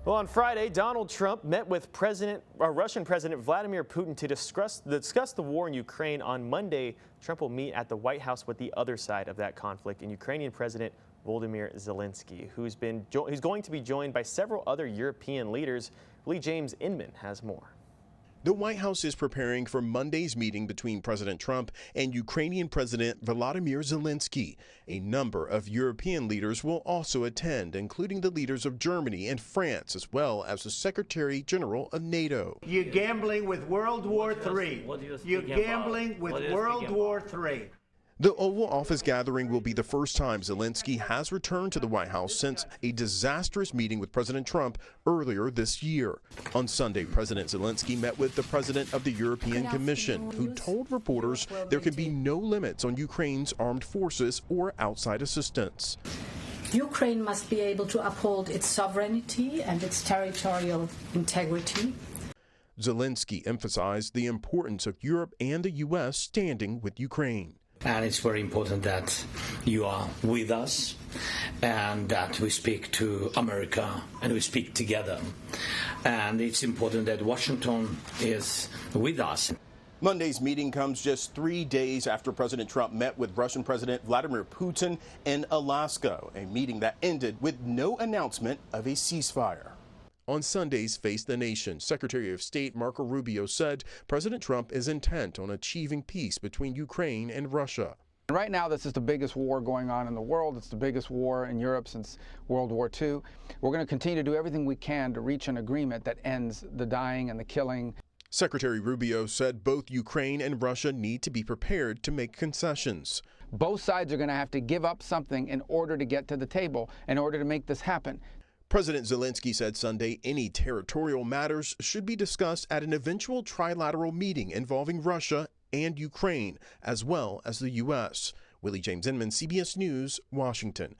Well, on Friday, Donald Trump met with Russian President Vladimir Putin to discuss the war in Ukraine. On Monday, Trump will meet at the White House with the other side of that conflict in Ukrainian President Volodymyr Zelenskyy, who's going to be joined by several other European leaders. Lee James Inman has more. The White House is preparing for Monday's meeting between President Trump and Ukrainian President Volodymyr Zelenskyy. A number of European leaders will also attend, including the leaders of Germany and France, as well as the Secretary General of NATO. You're gambling with World War III. You're gambling with World War III. The Oval Office gathering will be the first time Zelenskyy has returned to the White House since a disastrous meeting with President Trump earlier this year. On Sunday, President Zelenskyy met with the President of the European Commission, who told reporters there can be no limits on Ukraine's armed forces or outside assistance. Ukraine must be able to uphold its sovereignty and its territorial integrity. Zelenskyy emphasized the importance of Europe and the U.S. standing with Ukraine. And it's very important that you are with us and that we speak to America and we speak together. And it's important that Washington is with us. Monday's meeting comes just 3 days after President Trump met with Russian President Vladimir Putin in Alaska, a meeting that ended with no announcement of a ceasefire. On Sunday's Face the Nation, Secretary of State Marco Rubio said President Trump is intent on achieving peace between Ukraine and Russia. Right now, this is the biggest war going on in the world. It's the biggest war in Europe since World War II. We're going to continue to do everything we can to reach an agreement that ends the dying and the killing. Secretary Rubio said both Ukraine and Russia need to be prepared to make concessions. Both sides are going to have to give up something in order to get to the table, in order to make this happen. President Zelenskyy said Sunday any territorial matters should be discussed at an eventual trilateral meeting involving Russia and Ukraine, as well as the U.S. Willie James Inman, CBS News, Washington.